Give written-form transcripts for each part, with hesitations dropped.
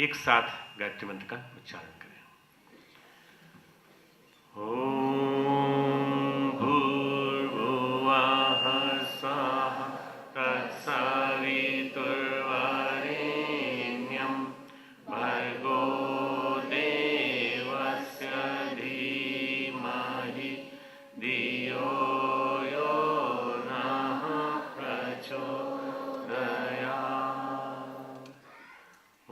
एक साथ गायत्री मंत्र का उच्चारण करें। ओम भूर्भुवः स्वः तत्सवितुर्वरेण्यं भर्गो देवस्य धीमहि धियो यो नः प्रचोदयात्।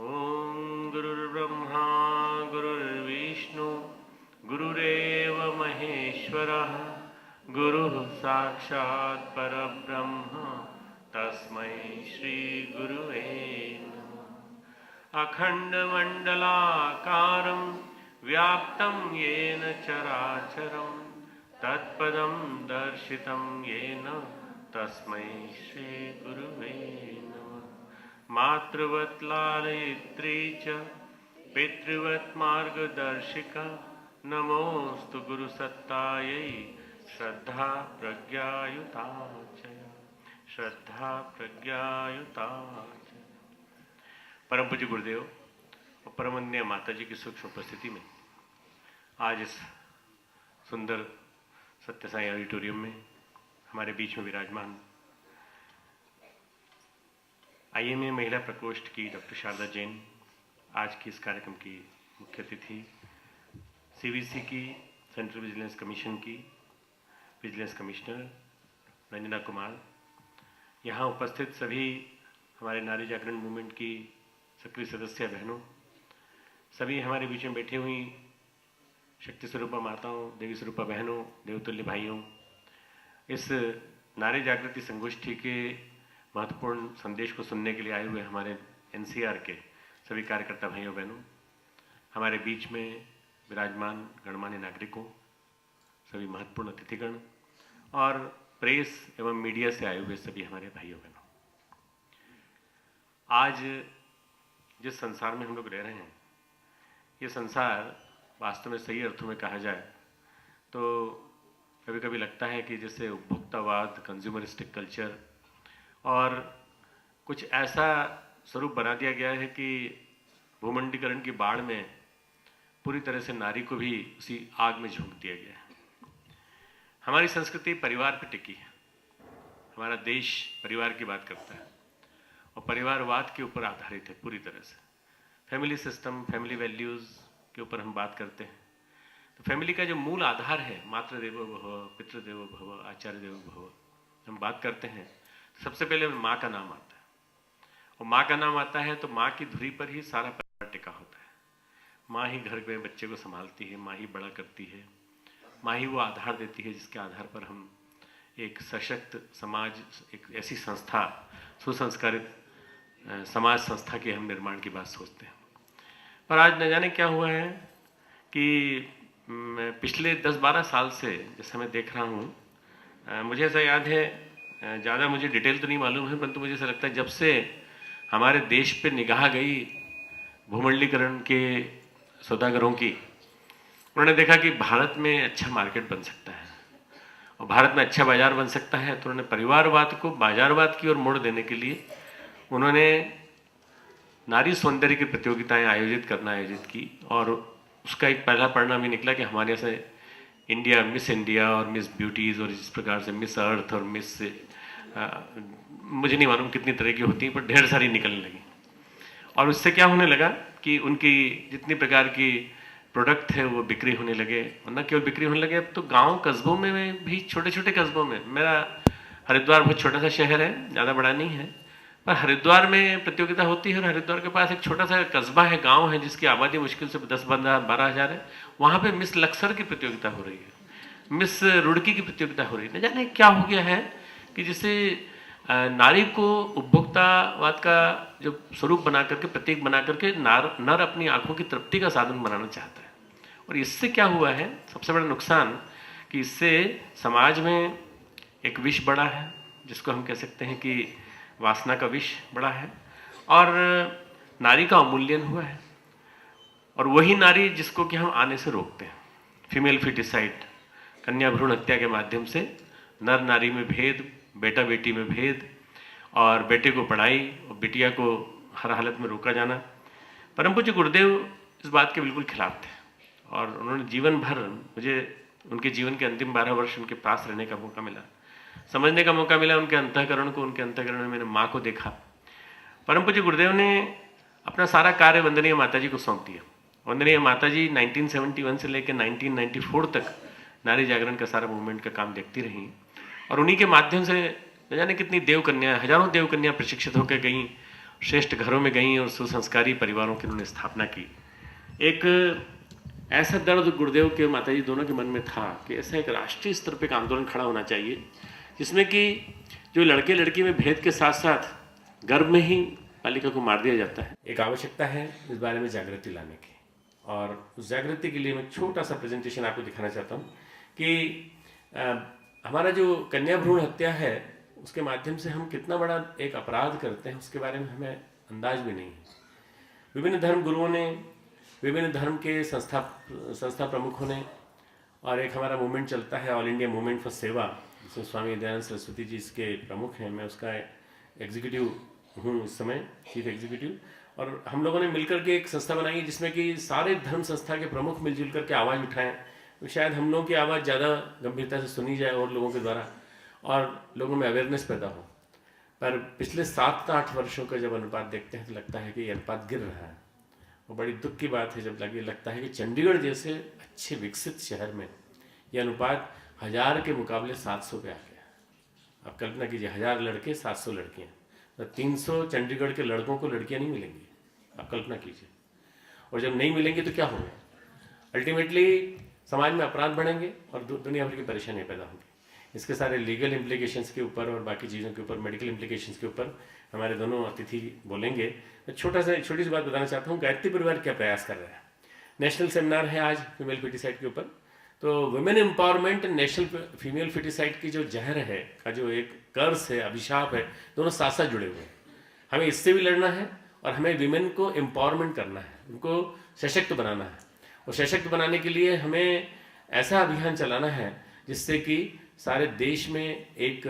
ओम गुरुर्ब्रह्मा गुरुर्विष्णु गुरुरेव महेश्वरः गुरुः साक्षात् परब्रह्म तस्मै श्री गुरुवे नमः। अखण्डमण्डलाकारं व्याप्तं येन चराचरं तत्पदं दर्शितं येन तस्मै श्री गुरुवे नमः। मातृवत् लालयित्री च पितृवत् मार्गदर्शिका नमोस्तु गुरुसत्तायै श्रद्धा प्रज्ञायुता च श्रद्धा प्रज्ञायुता च। परम पूज्य गुरुदेव और परमन्य माता जी की सूक्ष्म उपस्थिति में आज इस सुंदर सत्य साई ऑडिटोरियम में हमारे बीच में विराजमान आईएमए महिला प्रकोष्ठ की डॉक्टर शारदा जैन आज की इस कार्यक्रम की मुख्य अतिथि, सीवीसी की सेंट्रल विजिलेंस कमीशन की विजिलेंस कमिश्नर रंजना कुमार, यहाँ उपस्थित सभी हमारे नारी जागरण मूवमेंट की सक्रिय सदस्य बहनों, सभी हमारे बीच में बैठी हुई शक्ति स्वरूपा माताओं, देवी स्वरूपा बहनों, देवतुल्य भाइयों, इस नारी जागृति संगोष्ठी के महत्वपूर्ण संदेश को सुनने के लिए आए हुए हमारे एनसीआर के सभी कार्यकर्ता भाइयों बहनों, हमारे बीच में विराजमान गणमान्य नागरिकों, सभी महत्वपूर्ण अतिथिगण और प्रेस एवं मीडिया से आए हुए सभी हमारे भाइयों बहनों, आज जिस संसार में हम लोग रह रहे हैं, ये संसार वास्तव में सही अर्थों में कहा जाए तो कभी कभी लगता है कि जैसे उपभोक्तावाद, कंज्यूमरिस्टिक कल्चर और कुछ ऐसा स्वरूप बना दिया गया है कि भूमंडीकरण की बाढ़ में पूरी तरह से नारी को भी उसी आग में झोंक दिया गया है। हमारी संस्कृति परिवार पर टिकी है, हमारा देश परिवार की बात करता है और परिवारवाद के ऊपर आधारित है पूरी तरह से। फैमिली सिस्टम, फैमिली वैल्यूज़ के ऊपर हम बात करते हैं। तो फैमिली का जो मूल आधार है, मातृदेवो भव, पितृदेवो भव, आचार्य देवो भव, हम बात करते हैं, सबसे पहले माँ का नाम आता है और माँ का नाम आता है तो माँ की धुरी पर ही सारा परिवार टिका होता है। माँ ही घर में बच्चे को संभालती है, माँ ही बड़ा करती है, माँ ही वो आधार देती है जिसके आधार पर हम एक सशक्त समाज, एक ऐसी संस्था, सुसंस्कारित समाज संस्था के हम निर्माण की बात सोचते हैं। पर आज न जाने क्या हुआ है कि पिछले 10-12 साल से जैसे मैं देख रहा हूँ, मुझे ऐसा याद है, ज़्यादा मुझे डिटेल तो नहीं मालूम है, परंतु मुझे ऐसा लगता है जब से हमारे देश पे निगाह गई भूमंडलीकरण के सौदागरों की, उन्होंने देखा कि भारत में अच्छा मार्केट बन सकता है और भारत में अच्छा बाजार बन सकता है, तो उन्होंने परिवारवाद को बाजारवाद की ओर मोड़ देने के लिए उन्होंने नारी सौंदर्य की प्रतियोगिताएं आयोजित की और उसका एक पहला परिणाम ये निकला कि हमारे यहाँ से इंडिया, मिस इंडिया और मिस ब्यूटीज़ और इस प्रकार से मिस अर्थ और मिस मुझे नहीं मालूम कितनी तरह की होती हैं, पर ढेर सारी निकलने लगी। और उससे क्या होने लगा कि उनकी जितनी प्रकार की प्रोडक्ट है वो बिक्री होने लगे, और न केवल बिक्री होने लगे, अब तो गांव कस्बों में भी, छोटे छोटे कस्बों में, मेरा हरिद्वार बहुत छोटा सा शहर है, ज़्यादा बड़ा नहीं है, पर हरिद्वार में प्रतियोगिता होती है और हरिद्वार के पास एक छोटा सा कस्बा है, गांव है, जिसकी आबादी मुश्किल से 10-12 हज़ार है। वहाँ पे मिस लक्सर की प्रतियोगिता हो रही है, मिस रुड़की की प्रतियोगिता हो रही है। न जाने क्या हो गया है कि जिसे नारी को उपभोक्तावाद का जो स्वरूप बना करके, प्रतीक बना करके नर अपनी आंखों की तृप्ति का साधन बनाना चाहता है। और इससे क्या हुआ है, सबसे बड़ा नुकसान कि इससे समाज में एक विष बढ़ा है, जिसको हम कह सकते हैं कि वासना का विष बढ़ा है, और नारी का अवमूल्यन हुआ है। और वही नारी जिसको कि हम आने से रोकते हैं, फीमेल फिटिसाइड, कन्या भ्रूण हत्या के माध्यम से नर नारी में भेद, बेटा बेटी में भेद, और बेटे को पढ़ाई और बिटिया को हर हालत में रोका जाना, परम पूज्य गुरुदेव इस बात के बिल्कुल खिलाफ थे और उन्होंने जीवन भर, मुझे उनके जीवन के अंतिम 12 वर्ष उनके पास रहने का मौका मिला, समझने का मौका मिला उनके अंतःकरण को। उनके अंतःकरण में मैंने माँ को देखा। परम पूज्य गुरुदेव ने अपना सारा कार्य वंदनीय माता जी को सौंप दिया। वंदनीय माता जी 1971 से लेकर 1994 तक नारी जागरण का सारा मूवमेंट का काम देखती रही और उन्हीं के माध्यम से न जाने कितनी देव कन्या, हजारों देव कन्या प्रशिक्षित होकर गई, श्रेष्ठ घरों में गई और सुसंस्कारी परिवारों की उन्होंने स्थापना की। एक ऐसा दर्द गुरुदेव के माता जी दोनों के मन में था कि ऐसा एक राष्ट्रीय स्तर पर एक आंदोलन खड़ा होना चाहिए जिसमें कि जो लड़के लड़की में भेद के साथ साथ गर्भ में ही बालिका को मार दिया जाता है, एक आवश्यकता है इस बारे में जागृति लाने की। और उस जागृति के लिए मैं छोटा सा प्रेजेंटेशन आपको दिखाना चाहता हूँ कि हमारा जो कन्या भ्रूण हत्या है उसके माध्यम से हम कितना बड़ा एक अपराध करते हैं उसके बारे में हमें अंदाज भी नहीं है। विभिन्न धर्म गुरुओं ने, विभिन्न धर्म के संस्था प्रमुखों ने, और एक हमारा मूवमेंट चलता है ऑल इंडिया मूवमेंट फॉर सेवा, जिसमें स्वामी दयानंद सरस्वती जी इसके प्रमुख हैं, मैं उसका एग्जीक्यूटिव हूँ इस समय, चीफ एग्जीक्यूटिव। और हम लोगों ने मिलकर के एक संस्था बनाई है जिसमें कि सारे धर्म संस्था के प्रमुख मिलजुल करके आवाज़ उठाएं, तो शायद हम लोगों की आवाज़ ज़्यादा गंभीरता से सुनी जाए और लोगों के द्वारा, और लोगों में अवेयरनेस पैदा हो। पर पिछले 7-8 वर्षों का जब अनुपात देखते हैं तो लगता है कि ये अनुपात गिर रहा है। और बड़ी दुख की बात है जब लगता है कि चंडीगढ़ जैसे अच्छे विकसित शहर में ये अनुपात 1000 के मुकाबले 700 पे आ गया। आप कल्पना कीजिए, 1000 लड़के 700 लड़कियाँ, तो 300 चंडीगढ़ के लड़कों को लड़कियाँ नहीं मिलेंगी। आप कल्पना कीजिए, और जब नहीं मिलेंगी तो क्या होगा? अल्टीमेटली समाज में अपराध बढ़ेंगे और दुनिया भर की परेशानियाँ पैदा होंगी। इसके सारे लीगल इम्प्लीकेशंस के ऊपर और बाकी चीज़ों के ऊपर, मेडिकल इम्प्लीकेशंस के ऊपर हमारे दोनों अतिथि बोलेंगे। मैं छोटी सी बात बताना चाहता हूँ, गायत्री परिवार क्या प्रयास कर रहा है। नेशनल सेमिनार है आज फीमेल फिटिसाइड के ऊपर, तो women empowerment, national female foeticide की जो जहर है, का जो एक कर्स है, अभिशाप है, दोनों साथ साथ जुड़े हुए हैं। हमें इससे भी लड़ना है और हमें विमेन को एम्पावरमेंट करना है, उनको सशक्त बनाना है। और सशक्त बनाने के लिए हमें ऐसा अभियान चलाना है जिससे कि सारे देश में एक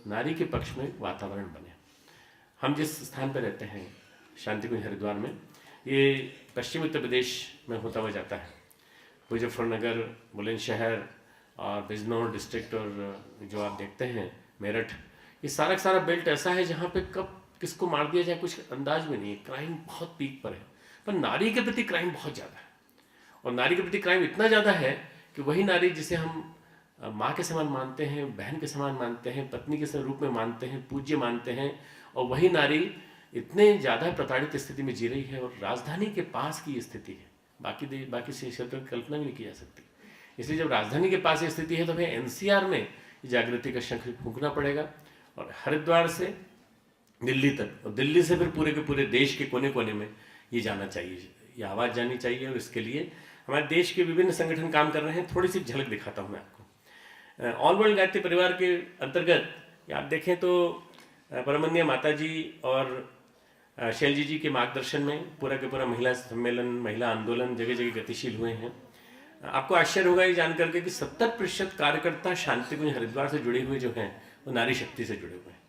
नारी के पक्ष में वातावरण बने। हम जिस स्थान पर रहते हैं, शांति कुंज हरिद्वार में, ये पश्चिमी उत्तर प्रदेश में होता हुआ जाता है। मुजफ्फरनगर, बुलंदशहर और बिजनौर डिस्ट्रिक्ट और जो आप देखते हैं मेरठ, ये सारा का सारा बेल्ट ऐसा है जहाँ पे कब किसको मार दिया जाए कुछ अंदाज में नहीं है। क्राइम बहुत पीक पर है, पर नारी के प्रति क्राइम बहुत ज़्यादा है। और नारी के प्रति क्राइम इतना ज़्यादा है कि वही नारी जिसे हम माँ के समान मानते हैं, बहन के समान मानते हैं, पत्नी के रूप में मानते हैं, पूज्य मानते हैं, और वही नारी इतने ज़्यादा प्रताड़ित स्थिति में जी रही है। और राजधानी के पास की स्थिति है, बाकी क्षेत्रों की कल्पना भी नहीं की जा सकती। इसलिए जब राजधानी के पास ये स्थिति है तो हमें एनसीआर में जागृति का शंख फूंकना पड़ेगा, और हरिद्वार से दिल्ली तक, और दिल्ली से फिर पूरे के पूरे देश के कोने कोने में ये जाना चाहिए, ये आवाज़ जानी चाहिए। और इसके लिए हमारे देश के विभिन्न संगठन काम कर रहे हैं। थोड़ी सी झलक दिखाता हूँ मैं आपको। ऑल वर्ल्ड गायत्री परिवार के अंतर्गत आप देखें तो परमन्य माता जी और शैलजी जी के मार्गदर्शन में पूरा के पूरा महिला सम्मेलन, महिला आंदोलन जगह जगह गतिशील हुए हैं। आपको आश्चर्य होगा ये जानकर के कि 70% कार्यकर्ता शांति कुंज हरिद्वार से जुड़े हुए जो हैं वो नारी शक्ति से जुड़े हुए हैं।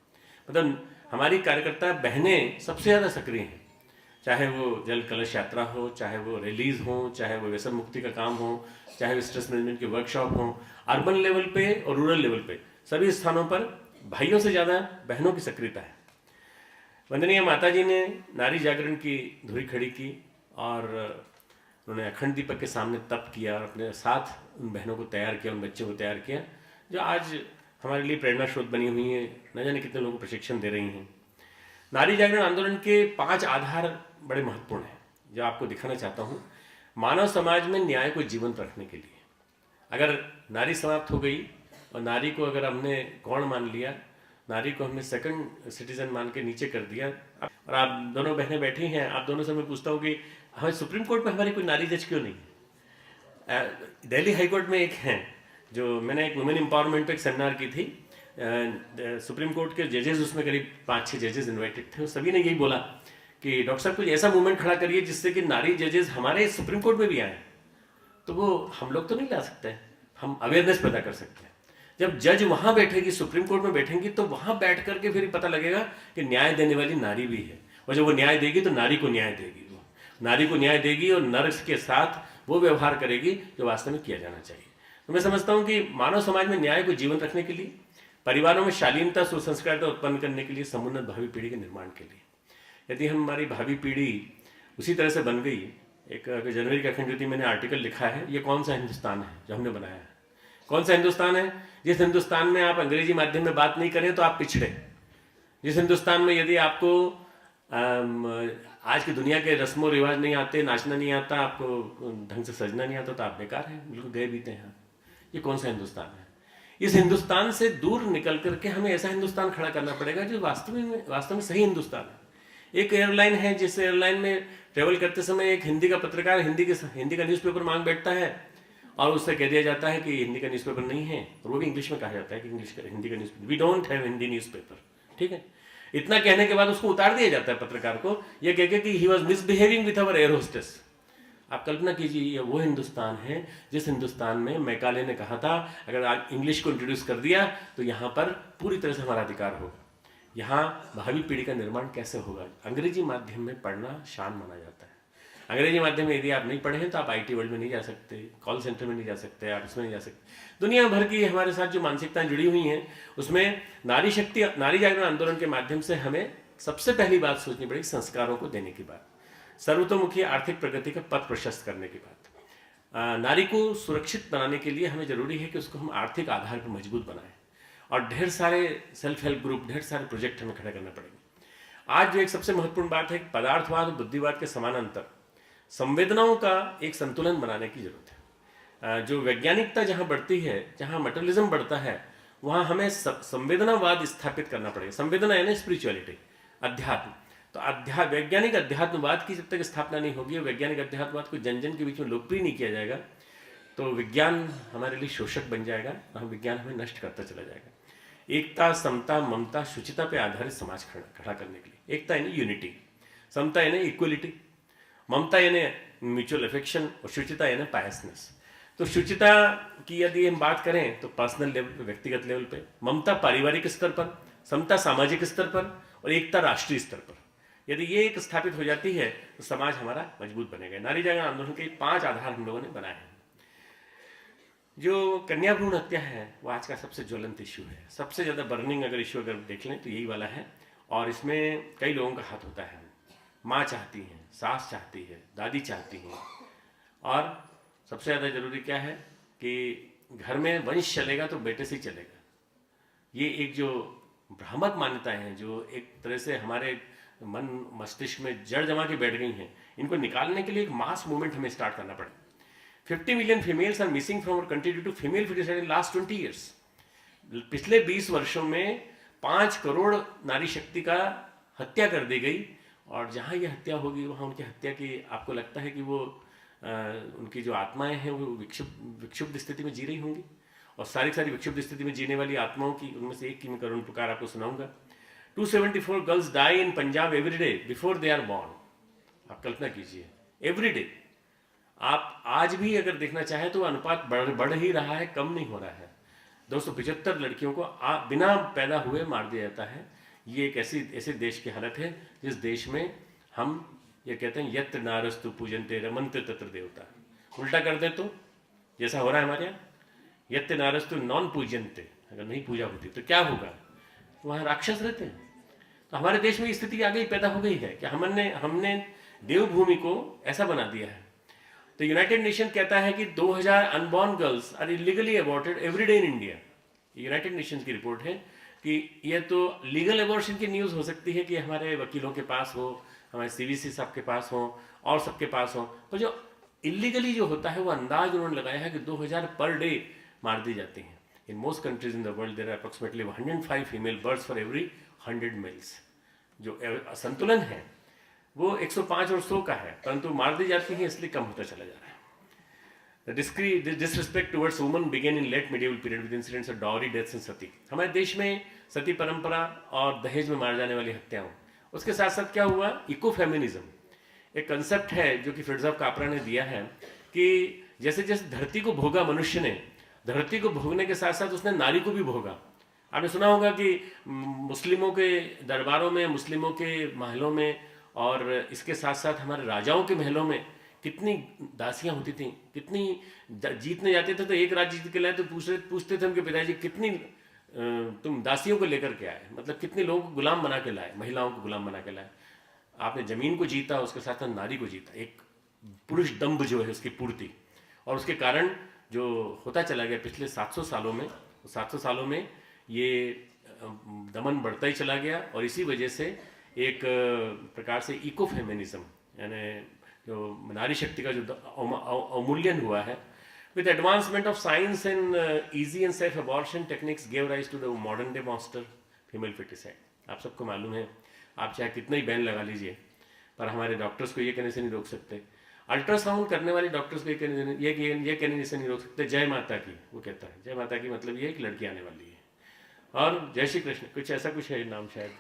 मतलब हमारी कार्यकर्ता बहनें सबसे ज़्यादा सक्रिय हैं, चाहे वो जल कलश यात्रा हो, चाहे वो रिलीज हो, चाहे वो व्यसन मुक्ति का काम हो, चाहे वो स्ट्रेस मैनेजमेंट के वर्कशॉप हो, अर्बन लेवल पे और रूरल लेवल पे सभी स्थानों पर भाइयों से ज़्यादा बहनों की सक्रियता है। वंदनीय माता जी ने नारी जागरण की धुरी खड़ी की और उन्होंने अखंड दीपक के सामने तप किया और अपने साथ उन बहनों को तैयार किया, उन बच्चों को तैयार किया जो आज हमारे लिए प्रेरणा स्रोत बनी हुई है, न जाने कितने लोगों को प्रशिक्षण दे रही हैं। नारी जागरण आंदोलन के 5 आधार बड़े महत्वपूर्ण हैं जो आपको दिखाना चाहता हूँ। मानव समाज में न्याय को जीवंत रखने के लिए, अगर नारी समाप्त हो गई और नारी को अगर हमने गौण मान लिया, नारी को हमने सेकंड सिटीजन मान के नीचे कर दिया, और आप दोनों बहनें बैठी हैं, आप दोनों से मैं पूछता हूँ कि हमें सुप्रीम कोर्ट में हमारी कोई नारी जज क्यों नहीं है? दिल्ली हाई कोर्ट में एक हैं, जो मैंने एक वुमेन एम्पावरमेंट पे एक सेमिनार की थी, सुप्रीम कोर्ट के जजेस, उसमें करीब 5-6 जजेस इन्वाइटेड थे, सभी ने यही बोला कि डॉक्टर साहब कुछ ऐसा मूवमेंट खड़ा करिए जिससे कि नारी जजेस हमारे सुप्रीम कोर्ट में भी आए। तो वो हम लोग तो नहीं ला सकते, हम अवेयरनेस पैदा कर सकते हैं। जब जज वहाँ बैठेगी, सुप्रीम कोर्ट में बैठेंगी, तो वहाँ बैठ करके फिर पता लगेगा कि न्याय देने वाली नारी भी है, और जब वो न्याय देगी तो नारी को न्याय देगी वो। नारी को न्याय देगी और नर के साथ वो व्यवहार करेगी जो वास्तव में किया जाना चाहिए। तो मैं समझता हूँ कि मानव समाज में न्याय को जीवन रखने के लिए, परिवारों में शालीनता सुसंस्कारता उत्पन्न करने के लिए, समुन्नत भावी पीढ़ी के निर्माण के लिए, यदि हमारी भावी पीढ़ी उसी तरह से बन गई, एक जनवरी की अखंड ज्योति मैंने आर्टिकल लिखा है, ये कौन सा हिंदुस्तान है जो हमने बनाया है? कौन सा हिंदुस्तान है? जिस हिंदुस्तान में आप अंग्रेजी माध्यम में बात नहीं करें तो आप पिछड़े, जिस हिंदुस्तान में यदि आपको आज की दुनिया के रस्मों रिवाज नहीं आते, नाचना नहीं आता, आपको ढंग से सजना नहीं आता, तो आप बेकार हैं, बिल्कुल गए बीते हैं। ये कौन सा हिंदुस्तान है? इस हिंदुस्तान से दूर निकल करके हमें ऐसा हिंदुस्तान खड़ा करना पड़ेगा जो वास्तव में सही हिंदुस्तान है। एक एयरलाइन है, जिस एयरलाइन में ट्रेवल करते समय एक हिंदी का पत्रकार हिंदी का न्यूज़पेपर मांग बैठता है और उससे कह दिया जाता है कि हिंदी का न्यूज़पेपर नहीं है, और वो भी इंग्लिश में कहा जाता है कि हिंदी का newspaper, we don't have Hindi newspaper. ठीक है, इतना कहने के बाद उसको उतार दिया जाता है पत्रकार को, ये कह के कि he was misbehaving with our air hostess. आप कल्पना कीजिए, ये वो हिंदुस्तान है जिस हिंदुस्तान में मैकाले ने कहा था अगर आज इंग्लिश को इंट्रोड्यूस कर दिया तो यहाँ पर पूरी तरह से हमारा अधिकार होगा। यहाँ भावी पीढ़ी का निर्माण कैसे होगा? अंग्रेजी माध्यम में पढ़ना शान माना जाता है। अंग्रेजी माध्यम में यदि आप नहीं पढ़े हैं तो आप आईटी वर्ल्ड में नहीं जा सकते, कॉल सेंटर में नहीं जा सकते, आप इसमें नहीं जा सकते। दुनिया भर की हमारे साथ जो मानसिकताएं जुड़ी हुई हैं उसमें नारी जागरण आंदोलन के माध्यम से हमें सबसे पहली बात सोचनी पड़ेगी संस्कारों को देने की बात, सर्वतोमुखी आर्थिक प्रगति का पथ प्रशस्त करने की बात। नारी को सुरक्षित बनाने के लिए हमें जरूरी है कि उसको हम आर्थिक आधार पर मजबूत बनाएं, और ढेर सारे सेल्फ हेल्प ग्रुप, ढेर सारे प्रोजेक्ट हमें खड़े करने पड़ेंगे। आज जो एक सबसे महत्वपूर्ण बात है, पदार्थवाद और बुद्धिवाद के समानांतर संवेदनाओं का एक संतुलन बनाने की जरूरत है। जो वैज्ञानिकता जहाँ बढ़ती है, जहाँ मटेरियलिज्म बढ़ता है, वहाँ हमें संवेदनावाद स्थापित करना पड़ेगा। संवेदना यानी स्पिरिचुअलिटी, अध्यात्म। तो वैज्ञानिक अध्यात्मवाद की जब तक स्थापना नहीं होगी, वैज्ञानिक अध्यात्मवाद को जन जन के बीच में लोकप्रिय नहीं किया जाएगा, तो विज्ञान हमारे लिए शोषक बन जाएगा, हम विज्ञान हमें नष्ट करता चला जाएगा। एकता, समता, ममता, शुचिता पे आधारित समाज खड़ा करने के लिए, एकता यानी यूनिटी, समता यानी इक्वलिटी, ममता यानी म्यूचुअल अफेक्शन, और शुचिता यानी पायसनेस। तो शुचिता की यदि हम बात करें तो पर्सनल लेवल पे, व्यक्तिगत लेवल पे, ममता पारिवारिक स्तर पर, समता सामाजिक स्तर पर, और एकता राष्ट्रीय स्तर पर। यदि ये एक स्थापित हो जाती है तो समाज हमारा मजबूत बनेगा। नारी जागरण आंदोलन के 5 आधार हम लोगों ने बनाए हैं। जो कन्या भ्रूण हत्या है वो आज का सबसे ज्वलंत इश्यू है, सबसे ज़्यादा बर्निंग अगर इश्यू अगर देख लें तो यही वाला है, और इसमें कई लोगों का हाथ होता है। माँ चाहती हैं, सास चाहती है, दादी चाहती हैं, और सबसे ज़्यादा जरूरी क्या है कि घर में वंश चलेगा तो बेटे से ही चलेगा। ये एक जो भ्रामक मान्यताएं हैं जो एक तरह से हमारे मन मस्तिष्क में जड़ जमा के बैठ गई हैं, इनको निकालने के लिए एक मास मूवमेंट हमें स्टार्ट करना पड़ेगा। 50 million females are missing from our country due to female foeticide in last 20 years. पिछले 20 वर्षों में 5 करोड़ नारी शक्ति का हत्या कर दी गई, और जहाँ ये हत्या होगी वहाँ उनकी हत्या की आपको लगता है कि वो उनकी जो आत्माएं हैं वो विक्षुब्ध स्थिति में जी रही होंगी, और सारी विक्षुब्ध स्थिति में जीने वाली आत्माओं की उनमें से एक की मैं करुण पुकार आपको सुनाऊंगा। 274 girls die in Punjab every day before they are born. आप कल्पना कीजिए, एवरी डे। आप आज भी अगर देखना चाहें तो अनुपात बढ़ ही रहा है, कम नहीं हो रहा है। 275 लड़कियों को बिना पैदा हुए मार दिया जाता है। ये एक ऐसे देश की हालत है जिस देश में हम ये कहते हैं यत्र नारस्तु पूजन्ते रमन्ते तत्र देवता। उल्टा कर दे तो जैसा हो रहा है हमारे यहाँ, यत्र नारस्तु नॉन पूजन्ते, अगर नहीं पूजा होती तो क्या होगा? वहाँ राक्षस रहते हैं। तो हमारे देश में स्थिति आ गई, पैदा हो गई है कि हमने देवभूमि को ऐसा बना दिया है। तो यूनाइटेड नेशन कहता है कि 2000 unborn girls are illegally aborted every day in India. United Nation की रिपोर्ट है कि यह तो लीगल अबॉर्शन की न्यूज़ हो सकती है कि हमारे वकीलों के पास हो, हमारे सीवीसी साहब के पास हो, और सबके पास हो, पर जो इलीगली जो होता है वो अंदाज उन्होंने लगाया है कि 2000 पर डे मार दी जाती हैं। In most countries in the world there are approximately 105 female births for every 100 males. जो संतुलन है वो 105 और 100 का है, परंतु मार दी जाती है इसलिए कम होता चला जा रहा है। The disrespect towards women began in late medieval period with incidents of dowry deaths and सती। हमारे देश में सती परंपरा और दहेज में मार जाने वाली हत्याओं, उसके साथ साथ क्या हुआ, इको फेमिनिज्म एक कंसेप्ट है जो कि फिरोज़ाफ कापरा ने दिया है कि जैसे जैसे धरती को भोगा मनुष्य ने, धरती को भोगने के साथ साथ उसने नारी को भी भोगा। आपने सुना होगा कि मुस्लिमों के दरबारों में, मुस्लिमों के महलों में और इसके साथ साथ हमारे राजाओं के महलों में कितनी दासियां होती थीं, कितनी जीतने जाते थे तो एक राज्य जीत के लाए तो पूछते थे उनके पिताजी कितनी तुम दासियों को लेकर के आए, मतलब कितने लोगों को गुलाम बना के लाए, महिलाओं को गुलाम बना के लाए। आपने जमीन को जीता, उसके साथ साथ नारी को जीता, एक पुरुष दंभ जो है उसकी पूर्ति, और उसके कारण जो होता चला गया पिछले 700 सालों में, 700 सालों में ये दमन बढ़ता ही चला गया। और इसी वजह से एक प्रकार से इको फेमिनिज्म, यानी जो नारी शक्ति का जो अवमूल्यन हुआ है, with advancement of science and easy and safe abortion techniques gave rise to the modern day monster female feticide। आप सबको मालूम है, आप चाहे कितना ही बैन लगा लीजिए पर हमारे डॉक्टर्स को ये कहने से नहीं रोक सकते, अल्ट्रासाउंड करने वाले डॉक्टर्स को ये कहने से नहीं रोक सकते जय माता की। वो कहता है जय माता की मतलब ये है कि लड़की आने वाली है, और जय श्री कृष्ण कुछ ऐसा कुछ है नाम, शायद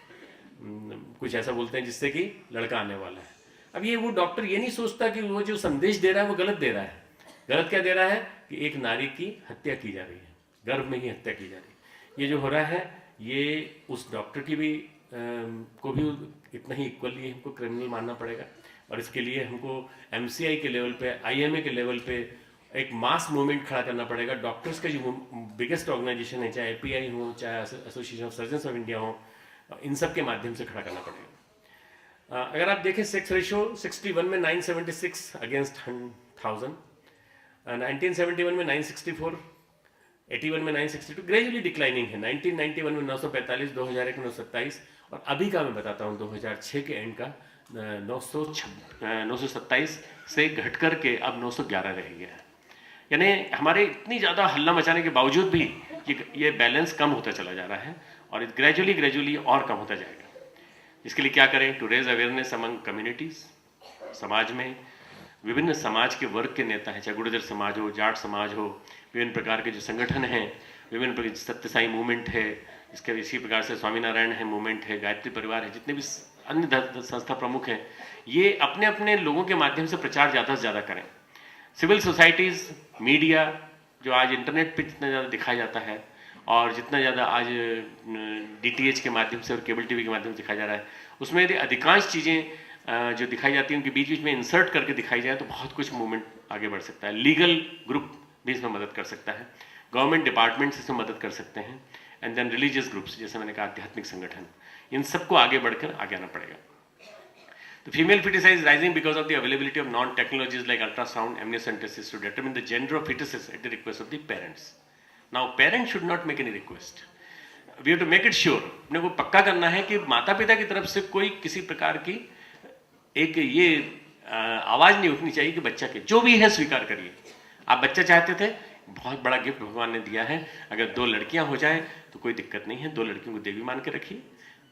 कुछ ऐसा बोलते हैं जिससे कि लड़का आने वाला है। अब ये वो डॉक्टर ये नहीं सोचता कि वो जो संदेश दे रहा है वो गलत दे रहा है। गलत क्या दे रहा है कि एक नारी की हत्या की जा रही है, गर्भ में ही हत्या की जा रही है। ये जो हो रहा है ये उस डॉक्टर की भी को भी इतना ही इक्वली हमको क्रिमिनल मानना पड़ेगा, और इसके लिए हमको MCI के लेवल पे, IMA के लेवल पे एक मास मूवमेंट खड़ा करना पड़ेगा। डॉक्टर्स का जो बिगेस्ट ऑर्गेनाइजेशन है, चाहे API हो, चाहे association of surgeons of India हो, इन सब के माध्यम से खड़ा करना पड़ेगा। अगर आप देखें सेक्स रेशो 61 में 976 अगेंस्ट 1000, 1971 में 964, 81 में 962, ग्रेजुअली डिक्लाइनिंग है। 1991 में 945, 2001 में 927, और अभी का मैं बताता हूँ 2006 के एंड का 927 से घट कर के अब 911 रह गया है। यानी हमारे इतनी ज़्यादा हल्ला मचाने के बावजूद भी ये बैलेंस कम होता चला जा रहा है, और ग्रेजुअली और कम होता जाएगा। इसके लिए क्या करें? To raise awareness among communities, समाज में विभिन्न समाज के वर्ग के नेता हैं, चाहे गुर्जर समाज हो, जाट समाज हो, विभिन्न प्रकार के जो संगठन हैं, विभिन्न प्रकार सत्य साई मूवमेंट है, इसके इसी प्रकार से स्वामीनारायण है मूवमेंट है, गायत्री परिवार है, जितने भी अन्य संस्था प्रमुख हैं, ये अपने अपने लोगों के माध्यम से प्रचार ज़्यादा से ज़्यादा करें। सिविल सोसाइटीज़, मीडिया, जो आज इंटरनेट पे जितना ज़्यादा दिखाया जाता है और जितना ज़्यादा आज DTH के माध्यम से और केबल TV के माध्यम से दिखाया जा रहा है, उसमें यदि अधिकांश चीज़ें जो दिखाई जाती हैं उनके बीच बीच में इंसर्ट करके दिखाई जाए तो बहुत कुछ मूवमेंट आगे बढ़ सकता है। लीगल ग्रुप भी इसमें मदद कर सकता है, गवर्नमेंट डिपार्टमेंट्स इसमें मदद कर सकते हैं, एंड देन रिलीजियस ग्रुप्स, जैसे मैंने कहा आध्यात्मिक संगठन, इन सबको आगे बढ़कर आगे आना पड़ेगा। The female feticide is rising because of the availability of non-technologies like ultrasound, amniocentesis to determine the gender of fetuses at the request of the parents. Now, parents should not make any request. We have to make it sure. अपने को पक्का करना है कि माता पिता की तरफ से कोई किसी प्रकार की एक ये आवाज़ नहीं उठनी चाहिए कि बच्चा के जो भी है स्वीकार करिए। आप बच्चा चाहते थे, बहुत बड़ा गिफ्ट भगवान ने दिया है। अगर 2 लड़कियां हो जाएं तो कोई दिक्कत नहीं है, 2 लड़कियों को देवी मान के रखिए।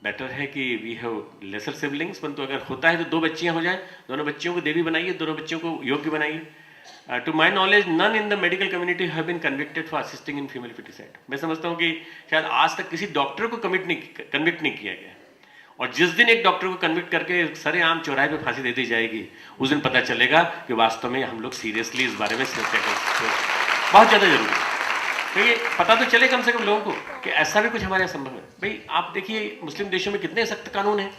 बेटर है कि वी हैव लेसर सिबलिंग्स, परंतु अगर होता है तो 2 बच्चियां हो जाएं, दोनों बच्चियों को देवी बनाइए, दोनों बच्चियों को योग्य बनाइए। To my knowledge none in the medical community have been convicted for assisting in female foeticide. मैं समझता हूँ कि शायद आज तक किसी डॉक्टर को कन्विक्ट नहीं किया गया, और जिस दिन एक डॉक्टर को कन्विक्ट करके सरेआम चौराहे पे फांसी दे दी जाएगी, उस दिन पता चलेगा कि वास्तव में हम लोग सीरियसली इस बारे में बहुत ज़्यादा जरूरी है। तो ये पता तो चले कम से कम लोगों को कि ऐसा भी कुछ हमारे यहाँ संभव है। भाई आप देखिए मुस्लिम देशों में कितने सख्त कानून हैं,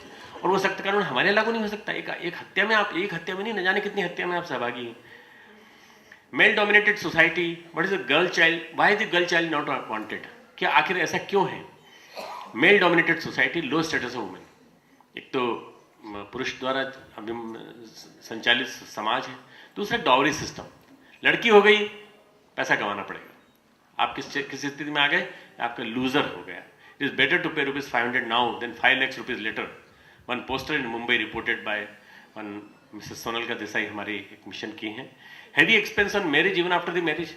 और वो सख्त कानून हमारे लागू नहीं हो सकता। एक हत्या में आप, एक हत्या में नहीं, न जाने कितनी हत्या में आप सहभागी हैं। Male dominated society, what is the girl child, why is the girl child not wanted? क्या आखिर ऐसा क्यों है? Male dominated society, low status of women. एक तो पुरुष द्वारा संचालित समाज है, दूसरा डॉवरी सिस्टम। लड़की हो गई, पैसा कमाना पड़ेगा। आप किस स्थिति में आ गए? आपका लूजर हो गया। It is better to pay ₹500 now than 5 lakhs rupees later. One poster in Mumbai reported by one Mrs सोनलका देसाई, हमारी एक मिशन की हैं। Heavy expense on marriage even after the marriage.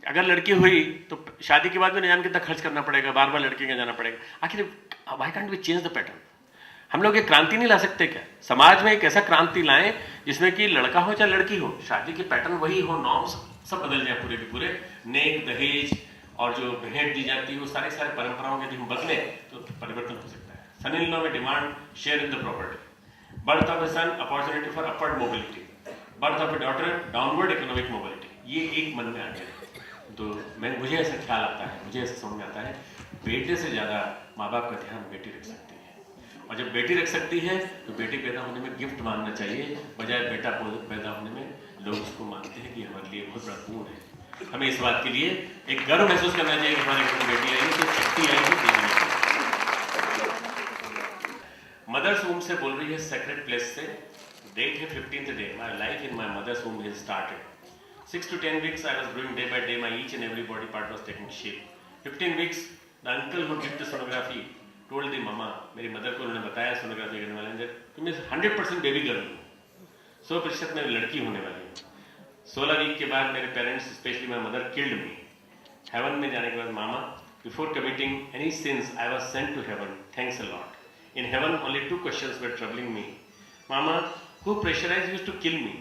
अगर लड़की हुई तो शादी के बाद में न जान कितना खर्च करना पड़ेगा, बार बार लड़के का जाना पड़ेगा। आखिर why can't we change the pattern? हम लोग एक क्रांति नहीं ला सकते क्या? समाज में एक ऐसा क्रांति लाएं जिसमें कि लड़का हो चाहे लड़की हो, शादी के पैटर्न वही हो, नॉर्म्स सब बदल जाए पूरे के पूरे। नेक, दहेज और जो भेंट दी जाती है वो सारे परंपराओं के यदि हम बदले तो परिवर्तन हो सकता है। सन इन लॉ में demand share in the property, birth of a son opportunity for upward mobility, birth of a daughter downward economic mobility. ये एक मन में आ गया तो मुझे ऐसा ख्याल आता है, मुझे ऐसा समझ में आता है, बेटे से ज़्यादा माँ बाप का ध्यान बेटी रख सकती है। और जब बेटी रख सकती है तो बेटी पैदा होने में गिफ्ट मानना चाहिए, बजाय बेटा पैदा होने में लोग उसको मानते हैं कि हमारे लिए बहुत बड़ा पूर्ण है। हमें इस बात के लिए एक गर्व महसूस करना चाहिए कि हमारे घर में बेटी आई तो शक्ति आएगी देवी। मदर्स वूम से बोल रही है, सेक्रेट प्लेस से। डेट है 15th day. My life in my mother's womb has started. 6 to 10 weeks I was growing day by day. My each and every body part was taking shape. 15 weeks, the uncle who did the sonography told the mama, मेरी mother को उन्होंने बताया sonography करने वाले ने कि मैं 100% baby girl हूँ, 100% मैं लड़की होने वाली हूँ। 16 वीक के बाद मेरे parents, specially my mother, killed me. Heaven में जाने के बाद mama, before committing any sins I was sent to heaven, thanks a lot. In heaven only 2 questions were troubling me. Mama, who pressurized you to kill me?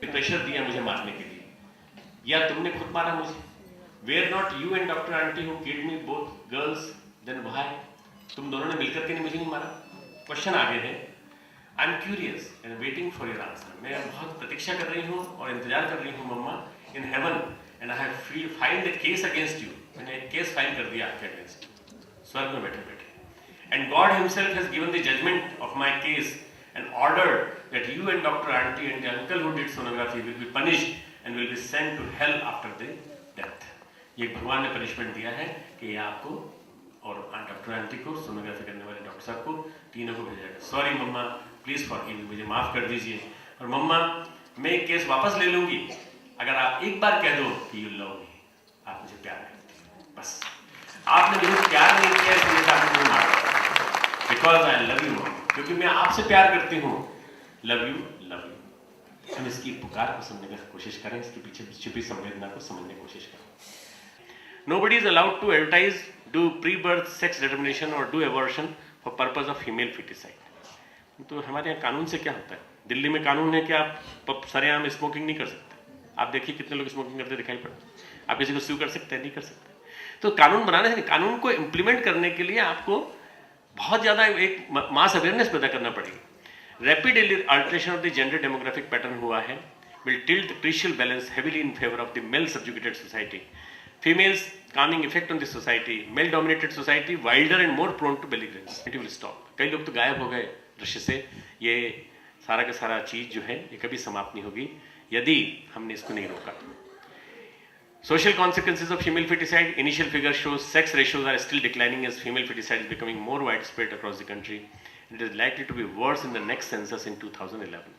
Pressure दिया मुझे मारने के लिए, या तुमने खुद मारा मुझे? Were not you and doctor aunty who killed me both girls, then why? तुम दोनों ने मिलकर के नहीं मुझे नहीं मारा? क्वेश्चन आगे है। I am curious and waiting for your answer. मैं बहुत प्रतीक्षा कर रही हूँ और इंतजार कर रही हूँ mamma, in heaven, and I have filed a case against you. मैंने एक केस फाइल कर दिया आपके अगेंस्ट, स्वर्ग में बैठे बैठे। And God himself has given the judgement of my case and ordered that you and Dr. Aunty and the uncle who did sonography will be punished and will be sent to hell after the death. ये भगवान ने punishment दिया है कि ये आपको और doctor aunty को, सोनोग्राफी करने वाले डॉक्टर साहब को, तीनों को भेजा जाएगा। Sorry mama, please forgive me, मुझे माफ कर दीजिए। और मम्मा, मैं एक केस वापस ले लूंगी अगर आप एक बार कह दो कि यू लव मी, आप मुझे प्यार करते हैं। बस आपने मुझे प्यार नहीं किया इसलिए आपने मुझे मारा, बिकॉज आई लव यू मम्मा, क्योंकि मैं आपसे प्यार करती हूँ। Love you, love you. हम इसकी पुकार को समझने की कोशिश करें, इसके पीछे छिपी संवेदना को समझने की कोशिश करें। Nobody is allowed to advertise, do pre-birth sex determination or do abortion for purpose of female feticide। तो हमारे यहाँ कानून से क्या होता है? दिल्ली में कानून है कि आप सरेआम स्मोकिंग नहीं कर सकते। आप देखिए कितने लोग स्मोकिंग करते दिखाई पड़ते। आप किसी को स्यू कर सकते हैं? नहीं कर सकते। तो कानून बनाने से, कानून को इम्प्लीमेंट करने के लिए आपको बहुत ज़्यादा एक मास अवेयरनेस पैदा करना पड़ेगी। Rapid alteration of the gender demographic pattern हुआ है, will tilt the crucial balance heavily in favour of the male subjugated society, females calming effect on the society, male dominated society wilder and more prone to belligerence, it will stop। कई लोग तो गायब हो गए दृश्य से। ये सारा का सारा चीज जो है ये कभी समाप्त नहीं होगी यदि हमने इसको नहीं रोका। Social consequences of female feticide, initial figure shows sex ratios are still declining as female feticide is becoming more widespread across the country. It is likely to be worse in the next census in 2011।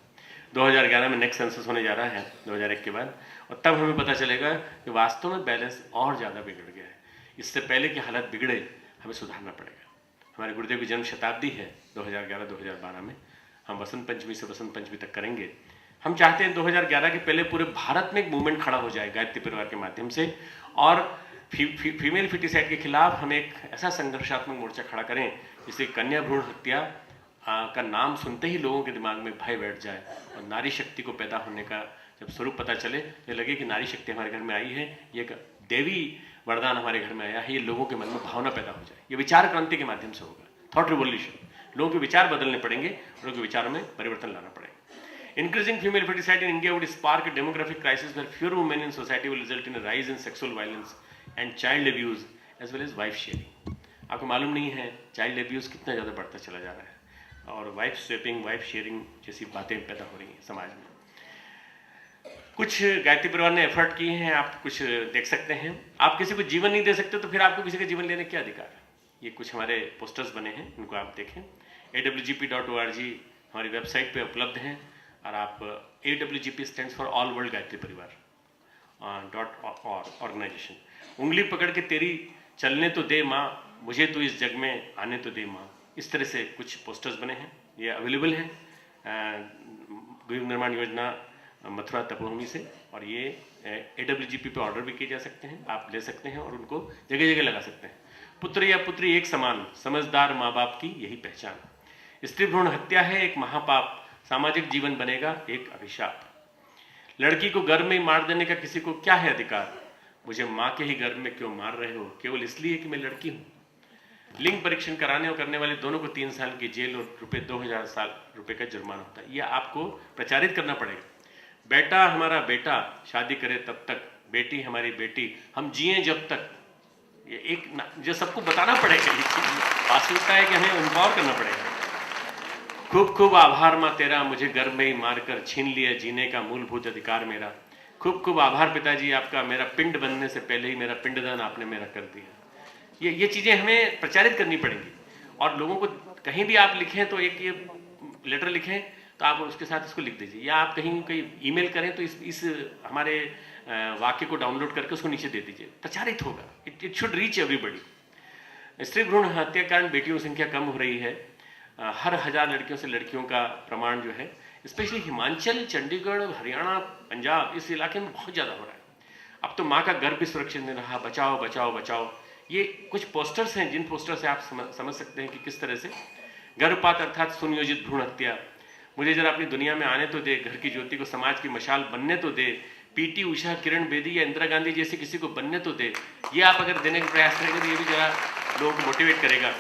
2011 में next census होने जा रहा है 2001 के बाद, और तब हमें पता चलेगा कि वास्तव में बैलेंस और ज़्यादा बिगड़ गया है। इससे पहले कि हालत बिगड़े हमें सुधारना पड़ेगा। हमारे गुरुदेव की जन्म शताब्दी है 2011-2012 में, हम वसंत पंचमी से वसंत पंचमी तक करेंगे। हम चाहते हैं 2011 के पहले पूरे भारत में एक मूवमेंट खड़ा हो जाए गायत्री परिवार के माध्यम से, और फीमेल फिटिसाइड के खिलाफ हम एक ऐसा संघर्षात्मक मोर्चा खड़ा करें जिससे कन्या भ्रूण हत्या का नाम सुनते ही लोगों के दिमाग में भय बैठ जाए, और नारी शक्ति को पैदा होने का जब स्वरूप पता चले तो लगे कि नारी शक्ति हमारे घर में आई है, ये देवी वरदान हमारे घर में आया है, ये लोगों के मन में भावना पैदा हो जाए। ये विचार क्रांति के माध्यम से होगा, थॉट रिवोल्यूशन। लोगों के विचार बदलने पड़ेंगे, लोगों के विचारों में परिवर्तन लाना पड़ेगा। Increasing female feticide in India would spark a demographic crisis where fewer women in society will result in a rise in sexual violence and child abuse as well as wife sharing। आपको मालूम नहीं है child abuse कितना ज़्यादा बढ़ता चला जा रहा है, और वाइफ स्वैपिंग, वाइफ शेयरिंग जैसी बातें पैदा हो रही हैं समाज में। कुछ गायत्री परिवार ने एफर्ट किए हैं, आप कुछ देख सकते हैं। आप किसी को जीवन नहीं दे सकते तो फिर आपको किसी का जीवन लेने क्या अधिकार है? ये कुछ हमारे पोस्टर्स बने हैं, इनको आप देखें। awgp.org हमारी वेबसाइट पे उपलब्ध हैं, और आप AWGP stands for all world Gayatri परिवार .org उंगली पकड़ के तेरी चलने तो दे माँ, मुझे तो इस जग में आने तो दे माँ, इस तरह से कुछ पोस्टर्स बने हैं। ये अवेलेबल हैं गृह निर्माण योजना मथुरा तपोभूमि से, और ये AWGP पे ऑर्डर भी किए जा सकते हैं, आप ले सकते हैं और उनको जगह जगह लगा सकते हैं। पुत्र या पुत्री एक समान, समझदार माँ बाप की यही पहचान। स्त्री भ्रूण हत्या है एक महापाप, सामाजिक जीवन बनेगा एक अभिशाप। लड़की को गर्भ में ही मार देने का किसी को क्या है अधिकार, मुझे माँ के ही गर्भ में क्यों मार रहे हो, केवल इसलिए कि मैं लड़की हूँ। लिंग परीक्षण कराने और करने वाले दोनों को 3 साल की जेल और ₹2000 का जुर्माना होता है। यह आपको प्रचारित करना पड़ेगा। बेटा हमारा बेटा शादी करे तब तक, बेटी हमारी बेटी हम जिए जब तक, ये एक जो सबको बताना पड़ेगा, वास्तविकता है कि हमें एम्पावर करना पड़ेगा। खूब खूब आभार माँ तेरा, मुझे गर्भ में ही मारकर छीन लिया जीने का मूलभूत अधिकार मेरा। खूब खूब आभार पिताजी आपका, मेरा पिंड बनने से पहले ही मेरा पिंडदान आपने मेरा कर दिया। ये चीज़ें हमें प्रचारित करनी पड़ेंगी, और लोगों को कहीं भी आप लिखें तो एक ये लेटर लिखें तो आप उसके साथ इसको लिख दीजिए, या आप कहीं कोई ईमेल करें तो इस हमारे वाक्य को डाउनलोड करके उसको नीचे दे दीजिए, प्रचारित होगा। It should reach everybody. स्त्री भ्रूण हत्या के कारण बेटियों की संख्या कम हो रही है। हर 1000 लड़कियों से लड़कियों का प्रमाण जो है, स्पेशली हिमाचल, चंडीगढ़, हरियाणा, पंजाब, इस इलाके में बहुत ज़्यादा हो रहा है। अब तो माँ का गर्भ भी सुरक्षित नहीं रहा, बचाओ बचाओ बचाओ। ये कुछ पोस्टर्स हैं, जिन पोस्टर से आप समझ सकते हैं कि किस तरह से गर्भपात अर्थात सुनियोजित भ्रूण हत्या। मुझे जरा अपनी दुनिया में आने तो दे, घर की ज्योति को समाज की मशाल बनने तो दे, पीटी उषा, किरण बेदी या इंदिरा गांधी जैसे किसी को बनने तो दे। ये आप अगर देने का प्रयास करेंगे तो ये भी जरा लोगों को मोटिवेट करेगा।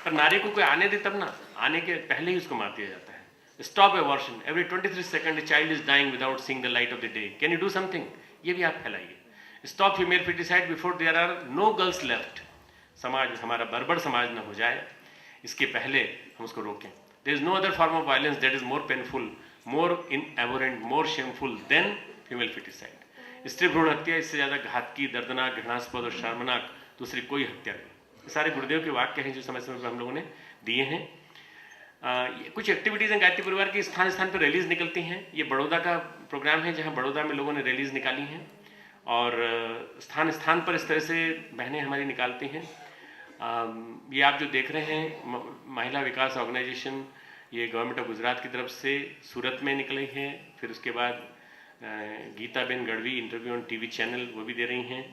पर नारी को कोई आने दे तब ना, आने के पहले ही उसको मार दिया जाता है। Stop abortion, every 23 second a child is dying without seeing the light of the day, can you do something? ये भी आप फैलाइए। Stop female foeticide before there are no girls left. समाज हमारा बर्बर समाज न हो जाए, इसके पहले हम उसको रोकें। There is no other form of violence that is more painful, more inabhorrent, more shameful than female foeticide. स्त्री भ्रूण हत्या इससे ज़्यादा घातकी, दर्दनाक, घृणास्पद और शर्मनाक दूसरी कोई हत्या नहीं। सारे गुरुदेव के वाक्य हैं जो समय समय पर हम लोगों ने दिए हैं। कुछ एक्टिविटीज़ हैं गायत्री परिवार की, स्थान स्थान पर रैलीज निकलती हैं। ये बड़ौदा का प्रोग्राम है जहाँ बड़ौदा में लोगों ने रैलीज निकाली हैं, और स्थान स्थान पर इस तरह से बहनें हमारी निकालती हैं। ये आप जो देख रहे हैं महिला विकास ऑर्गेनाइजेशन, ये गवर्नमेंट ऑफ गुजरात की तरफ से सूरत में निकली है। फिर उसके बाद Geeta ben Gadhvi interview on TV channel वो भी दे रही हैं।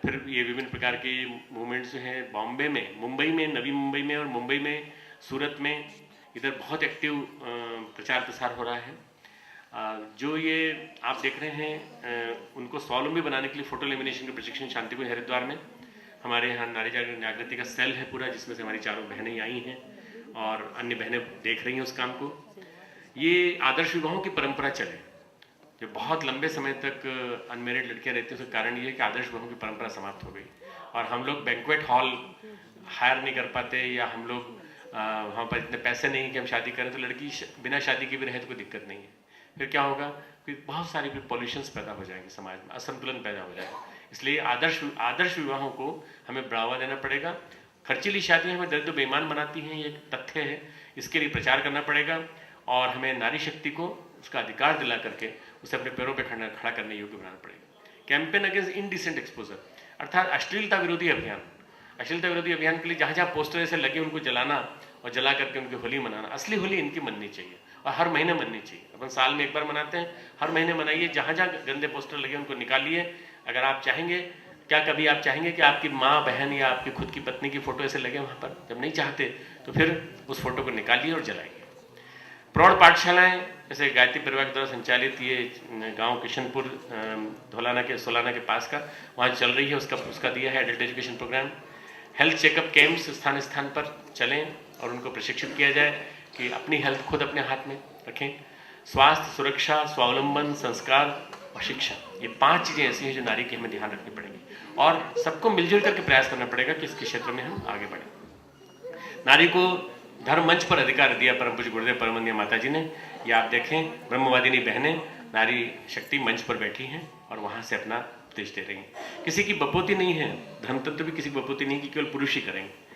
फिर ये विभिन्न प्रकार के मूवमेंट्स जो हैं बॉम्बे में, मुंबई में, नवी मुंबई में और मुंबई में, सूरत में, इधर बहुत एक्टिव प्रचार प्रसार हो रहा है। जो ये आप देख रहे हैं उनको स्वावलंबी बनाने के लिए फोटो लेमिनेशन के प्रशिक्षण शांतिकुंज हरिद्वार में हमारे यहाँ नारी जागृति का सेल है पूरा, जिसमें से हमारी चारों बहनें आई हैं और अन्य बहनें देख रही हैं उस काम को। ये आदर्श विवाहों की परंपरा चले, जो बहुत लंबे समय तक अनमेरिड लड़कियां रहती हैं, उसका कारण ये है कि आदर्श विवाहों की परंपरा समाप्त हो गई, और हम लोग बैंक्वेट हॉल हायर नहीं कर पाते, या हम लोग वहाँ पर इतने पैसे नहीं कि हम शादी करें, तो लड़की बिना शादी के भी रहे तो कोई दिक्कत नहीं है। फिर क्या होगा कि बहुत सारी फिर पॉल्यूशंस पैदा हो जाएंगे, समाज में असंतुलन पैदा हो जाएगा। इसलिए आदर्श विवाहों को हमें बढ़ावा देना पड़ेगा। खर्चीली शादियाँ हमें दर्द बेईमान बनाती हैं, ये तथ्य है। इसके लिए प्रचार करना पड़ेगा, और हमें नारी शक्ति को उसका अधिकार दिला करके उसे अपने पैरों पर खड़ा करने योग्य बनाना पड़ेगा। कैंपेन अगेंस्ट इनडिसेंट एक्सपोजर, अर्थात अश्लीलता विरोधी अभियान। अश्लीलता विरोधी अभियान के लिए जहाँ जहाँ पोस्टर ऐसे लगे उनको जलाना और जला करके उनकी होली मनाना। असली होली इनकी मननी चाहिए, और हर महीने मननी चाहिए। अपन साल में एक बार मनाते हैं, हर महीने मनाइए। जहाँ जहाँ गंदे पोस्टर लगे उनको निकालिए। अगर आप चाहेंगे, क्या कभी आप चाहेंगे कि आपकी माँ, बहन या आपकी खुद की पत्नी की फोटो ऐसे लगे वहाँ पर? जब नहीं चाहते तो फिर उस फोटो को निकालिए और जलाइए। प्रौढ़ पाठशालाएँ जैसे गायत्री परिवार के द्वारा संचालित ये गांव किशनपुर सोलाना के पास का, वहाँ चल रही है, उसका दिया है adult education programme. Health checkup camps स्थान स्थान पर चलें और उनको प्रशिक्षित किया जाए कि अपनी हेल्थ खुद अपने हाथ में रखें। स्वास्थ्य, सुरक्षा, स्वावलंबन, संस्कार और शिक्षा, ये 5 चीज़ें ऐसी हैं जो नारी की हमें ध्यान रखनी पड़ेगी, और सबको मिलजुल करके प्रयास करना पड़ेगा कि इसके क्षेत्र में हम आगे बढ़ें। नारी को धर्म मंच पर अधिकार दिया परम पूज्य गुरुदेव परमवंदनीय माता जी ने। ये आप देखें, ब्रह्मवादिनी बहनें नारी शक्ति मंच पर बैठी हैं और वहाँ से अपना उपदेश दे रही हैं। किसी की बपोती नहीं है, धर्म तत्व भी किसी की बपोती नहीं कि केवल पुरुष ही करेंगे।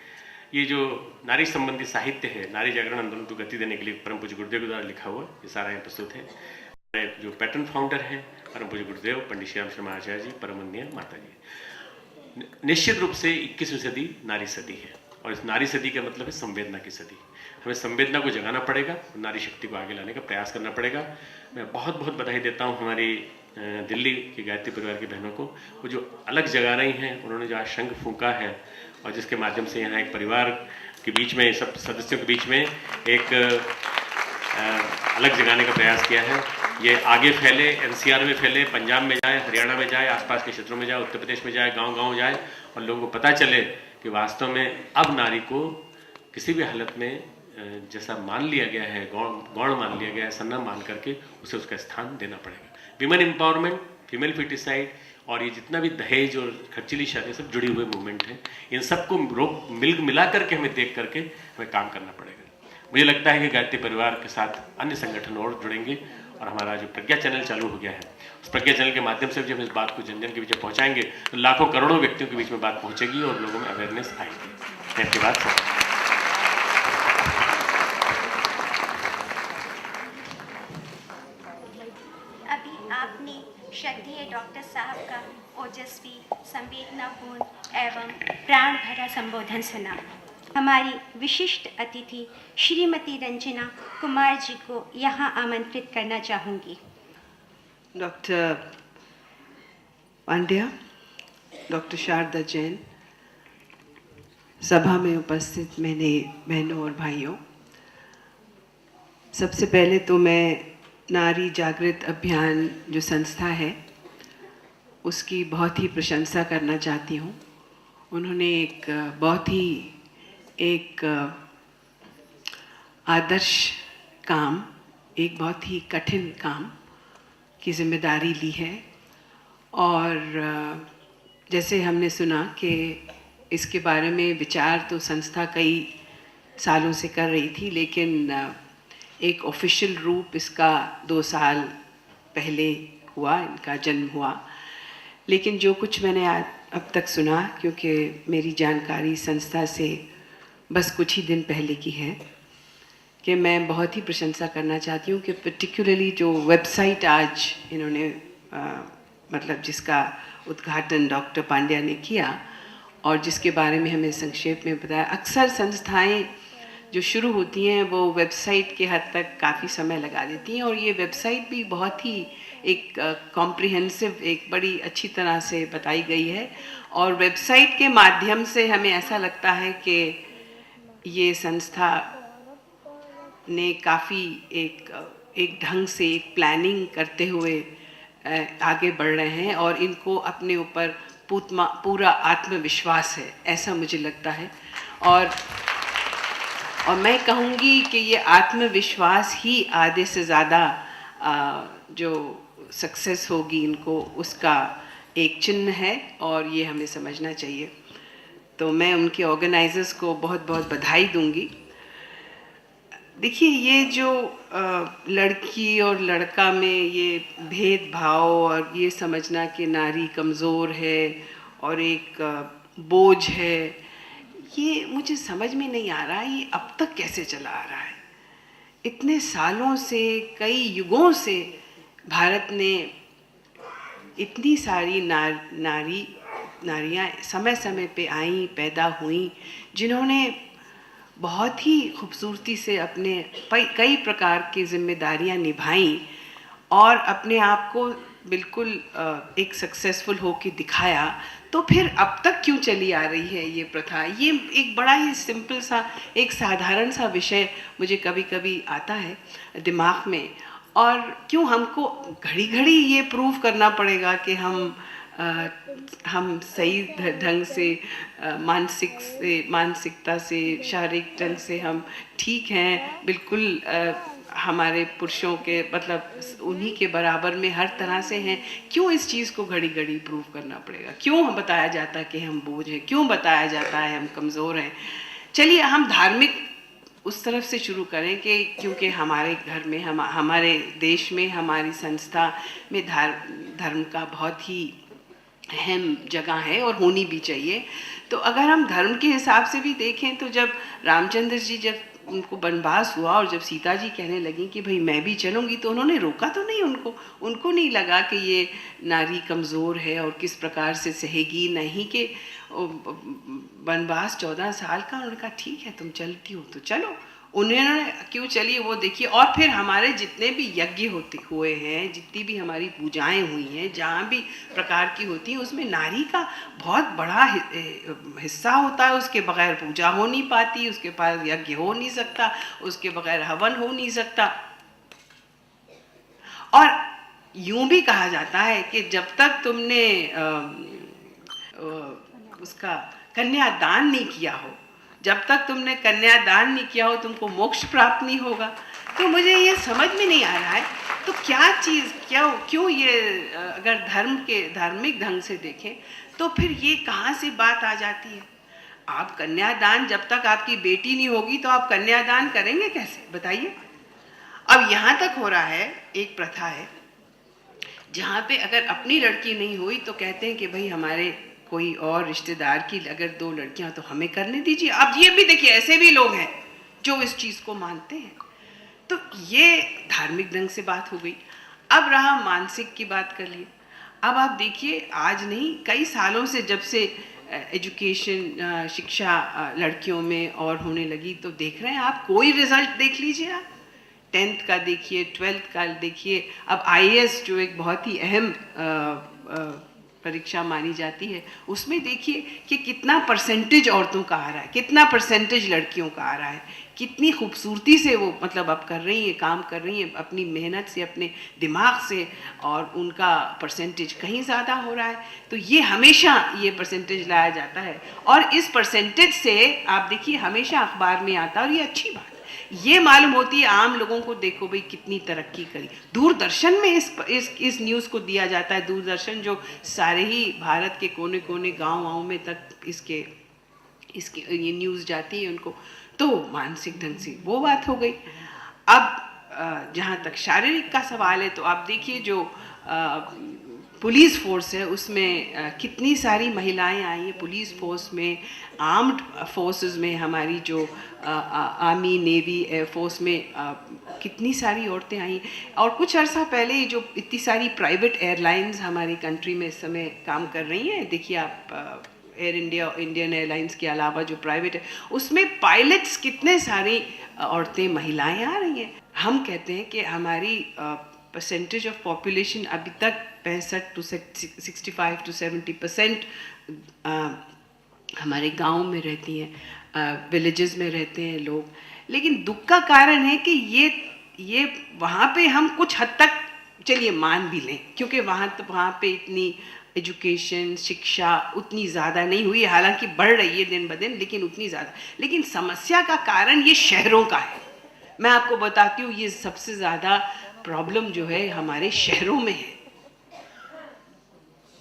ये जो नारी संबंधी साहित्य है, नारी जागरण आंदोलन को गति देने के लिए परम पूज्य गुरुदेव के द्वारा लिखा हुआ, ये सारा यहाँ प्रस्तुत है। जो पैटर्न फाउंडर हैं परम पूज्य गुरुदेव पंडित श्री राम शर्मा आचार्य जी, परमवंदनीय माता जी। निश्चित रूप से 21वीं सदी नारी सदी है, और इस नारी सदी का मतलब है संवेदना की सदी। हमें संवेदना को जगाना पड़ेगा और नारी शक्ति को आगे लाने का प्रयास करना पड़ेगा। मैं बहुत बहुत बधाई देता हूँ हमारी दिल्ली की गायत्री परिवार की बहनों को। वो जो अलग जगा रही हैं, उन्होंने जो आज शंख फूंका है, और जिसके माध्यम से यहाँ एक परिवार के बीच में, सब सदस्यों के बीच में एक अलग जगाने का प्रयास किया है। ये आगे फैले, NCR में फैले, पंजाब में जाए, हरियाणा में जाए, आसपास के क्षेत्रों में जाए, उत्तर प्रदेश में जाए, गांव-गांव जाए, और लोगों को पता चले कि वास्तव में अब नारी को किसी भी हालत में जैसा मान लिया गया है, गौण मान लिया गया है, सन्ना मान करके उसे उसका स्थान देना पड़ेगा। विमेन एम्पावरमेंट, फीमेल फीटिसाइड और ये जितना भी दहेज और खर्चीली शादी सब जुड़े हुए मूवमेंट हैं, इन सबको मिला करके हमें देख करके हमें काम करना पड़ेगा। मुझे लगता है कि गायत्री परिवार के साथ अन्य संगठन और जुड़ेंगे और हमारा जो प्रज्ञा चैनल चालू हो गया है, उस प्रज्ञा चैनल के माध्यम से जब इस बात को जन जन के बीच पहुँचाएंगे तो लाखों करोड़ों व्यक्तियों के बीच में बात पहुँचेगी और लोगों में अवेयरनेस आएगी। मैं आपकी बात समझ। श्रद्धेय डॉक्टर साहब का ओजस्वी, संवेदनापूर्ण एवं प्राण भरा संबोधन सुना। हमारी विशिष्ट अतिथि श्रीमती रंजना कुमार जी को यहाँ आमंत्रित करना चाहूँगी। डॉक्टर पांड्या, डॉक्टर शारदा जैन, सभा में उपस्थित मेरे बहनों और भाइयों, सबसे पहले तो मैं नारी जागृत अभियान जो संस्था है उसकी बहुत ही प्रशंसा करना चाहती हूँ। उन्होंने एक बहुत ही आदर्श काम, एक बहुत ही कठिन काम की जिम्मेदारी ली है। और जैसे हमने सुना कि इसके बारे में विचार तो संस्था कई सालों से कर रही थी, लेकिन एक ऑफिशियल रूप इसका 2 साल पहले हुआ, इनका जन्म हुआ। लेकिन जो कुछ मैंने अब तक सुना, क्योंकि मेरी जानकारी संस्था से बस कुछ ही दिन पहले की है, कि मैं बहुत ही प्रशंसा करना चाहती हूँ कि पर्टिकुलरली जो वेबसाइट आज इन्होंने मतलब जिसका उद्घाटन डॉक्टर पांड्या ने किया और जिसके बारे में हमें संक्षेप में बताया। अक्सर संस्थाएं जो शुरू होती हैं वो वेबसाइट के हद तक काफ़ी समय लगा देती हैं, और ये वेबसाइट भी बहुत ही एक कॉम्प्रिहेंसिव, एक बड़ी अच्छी तरह से बताई गई है। और वेबसाइट के माध्यम से हमें ऐसा लगता है कि ये संस्था ने काफ़ी एक ढंग से एक प्लानिंग करते हुए आगे बढ़ रहे हैं, और इनको अपने ऊपर पूरा आत्मविश्वास है, ऐसा मुझे लगता है। और मैं कहूँगी कि ये आत्मविश्वास ही आधे से ज़्यादा जो सक्सेस होगी इनको, उसका एक चिन्ह है, और ये हमें समझना चाहिए। तो मैं उनके ऑर्गेनाइजर्स को बहुत बहुत बधाई दूंगी। देखिए, ये जो लड़की और लड़का में ये भेदभाव और ये समझना कि नारी कमज़ोर है और एक बोझ है, ये मुझे समझ में नहीं आ रहा है ये अब तक कैसे चला आ रहा है। इतने सालों से, कई युगों से भारत ने इतनी सारी नारियां समय समय पे आईं, पैदा हुईं, जिन्होंने बहुत ही खूबसूरती से अपने कई प्रकार की जिम्मेदारियां निभाईं और अपने आप को बिल्कुल एक सक्सेसफुल होके दिखाया। तो फिर अब तक क्यों चली आ रही है ये प्रथा? ये एक बड़ा ही सिंपल सा, एक साधारण सा विषय मुझे कभी कभी आता है दिमाग में, और क्यों हमको घड़ी घड़ी ये प्रूव करना पड़ेगा कि हम सही ढंग से मानसिकता से, शारीरिक ढंग से हम ठीक हैं, बिल्कुल हमारे पुरुषों के मतलब उन्हीं के बराबर में हर तरह से हैं। क्यों इस चीज़ को घड़ी घड़ी प्रूव करना पड़ेगा? क्यों हम बताया जाता है कि हम बोझ हैं? क्यों बताया जाता है हम कमज़ोर हैं? चलिए हम धार्मिक उस तरफ से शुरू करें कि क्योंकि हमारे घर में, हमारे देश में, हमारी संस्था में धर्म का बहुत ही अहम जगह है और होनी भी चाहिए। तो अगर हम धर्म के हिसाब से भी देखें तो जब रामचंद्र जी, जब उनको वनवास हुआ और जब सीता जी कहने लगी कि भाई मैं भी चलूँगी, तो उन्होंने रोका तो नहीं उनको नहीं लगा कि ये नारी कमज़ोर है और किस प्रकार से सहेगी, नहीं कि वनवास 14 साल का। उन्होंने कहा ठीक है तुम चलती हो तो चलो। उन्होंने क्यों चली वो देखिए। और फिर हमारे जितने भी यज्ञ हुए हैं, जितनी भी हमारी पूजाएं हुई हैं, जहाँ भी प्रकार की होती हैं, उसमें नारी का बहुत बड़ा हिस्सा होता है। उसके बगैर पूजा हो नहीं पाती, उसके पास यज्ञ हो नहीं सकता, उसके बगैर हवन हो नहीं सकता। और यूं भी कहा जाता है कि जब तक तुमने उसका कन्यादान नहीं किया हो, जब तक तुमने कन्यादान नहीं किया हो, तुमको मोक्ष प्राप्त नहीं होगा। तो मुझे ये समझ में नहीं आ रहा है तो क्या चीज़ क्यों ये अगर धार्मिक ढंग से देखें तो फिर ये कहाँ से बात आ जाती है? आप कन्यादान, जब तक आपकी बेटी नहीं होगी तो आप कन्यादान करेंगे कैसे, बताइए? अब यहाँ तक हो रहा है, एक प्रथा है जहाँ पे अगर अपनी लड़की नहीं हुई तो कहते हैं कि भाई हमारे कोई और रिश्तेदार की अगर 2 लड़कियां तो हमें करने दीजिए। अब ये भी देखिए, ऐसे भी लोग हैं जो इस चीज़ को मानते हैं। तो ये धार्मिक ढंग से बात हो गई। अब रहा मानसिक की बात कर लिए। अब आप देखिए, आज नहीं कई सालों से जब से एजुकेशन शिक्षा लड़कियों में और होने लगी, तो देख रहे हैं आप, कोई रिजल्ट देख लीजिए आप, 10th का देखिए, 12th का देखिए, अब IAS जो एक बहुत ही अहम परीक्षा मानी जाती है, उसमें देखिए कि कितना परसेंटेज औरतों का आ रहा है, कितना परसेंटेज लड़कियों का आ रहा है, कितनी खूबसूरती से वो मतलब अब कर रही हैं, काम कर रही हैं अपनी मेहनत से, अपने दिमाग से, और उनका परसेंटेज कहीं ज़्यादा हो रहा है। तो ये हमेशा ये परसेंटेज लाया जाता है, और इस परसेंटेज से आप देखिए हमेशा अखबार में आता है, और ये अच्छी बात, ये मालूम होती है आम लोगों को, देखो भाई कितनी तरक्की करी। दूरदर्शन में इस न्यूज़ को दिया जाता है। दूरदर्शन जो सारे ही भारत के कोने कोने गाँव में तक इसके ये न्यूज़ जाती है उनको। तो मानसिक ढंग से वो बात हो गई। अब जहाँ तक शारीरिक का सवाल है, तो आप देखिए जो पुलिस फोर्स है उसमें कितनी सारी महिलाएं आई हैं। पुलिस फोर्स में, आर्म्ड फोर्सेस में, हमारी जो आर्मी, नेवी, एयर फोर्स में कितनी सारी औरतें आई। और कुछ अर्सा पहले जो इतनी सारी प्राइवेट एयरलाइंस हमारी कंट्री में इस समय काम कर रही हैं, देखिए आप एयर इंडिया, इंडियन एयरलाइंस के अलावा जो प्राइवेट है, उसमें पायलट्स कितने सारी औरतें, महिलाएं आ रही हैं। हम कहते हैं कि हमारी परसेंटेज ऑफ पॉपुलेशन अभी तक 65 to 70% हमारे गांव में रहती हैं, विलेजेस में रहते हैं लोग। लेकिन दुख का कारण है कि ये वहाँ पे हम कुछ हद तक चलिए मान भी लें, क्योंकि वहाँ पे इतनी एजुकेशन, शिक्षा उतनी ज़्यादा नहीं हुई, हालांकि बढ़ रही है दिन ब दिन, लेकिन उतनी ज़्यादा। लेकिन समस्या का कारण ये शहरों का है। मैं आपको बताती हूँ, ये सबसे ज़्यादा प्रॉब्लम जो है हमारे शहरों में है।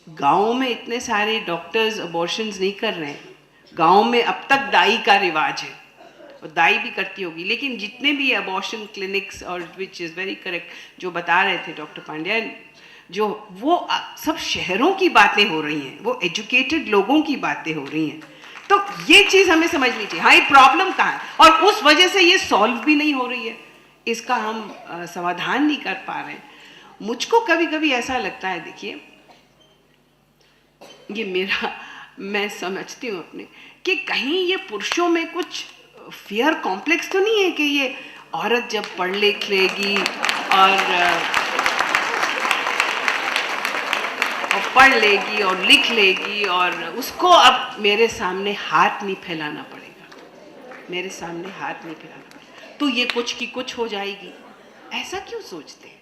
गाँव में इतने सारे डॉक्टर्स अबॉर्शंस नहीं कर रहे हैं। गाँव में अब तक दाई का रिवाज है, और दाई भी करती होगी, लेकिन जितने भी अबॉर्शन क्लिनिक्स, और विच इज़ वेरी करेक्ट जो बता रहे थे डॉक्टर पांड्या, जो वो सब शहरों की बातें हो रही हैं, वो एजुकेटेड लोगों की बातें हो रही हैं। तो ये चीज़ हमें समझनी चाहिए। हाँ, ये प्रॉब्लम कहाँ है, और उस वजह से ये सॉल्व भी नहीं हो रही है, इसका हम समाधान नहीं कर पा रहे हैं। मुझको कभी कभी ऐसा लगता है, देखिए ये मैं समझती हूँ अपने, कि कहीं ये पुरुषों में कुछ फियर कॉम्प्लेक्स तो नहीं है कि ये औरत जब पढ़ लिख लेगी पढ़ लेगी और लिख लेगी, और उसको अब मेरे सामने हाथ नहीं फैलाना पड़ेगा, मेरे सामने हाथ नहीं फैलाना पड़ेगा, तो ये कुछ की कुछ हो जाएगी। ऐसा क्यों सोचते हैं?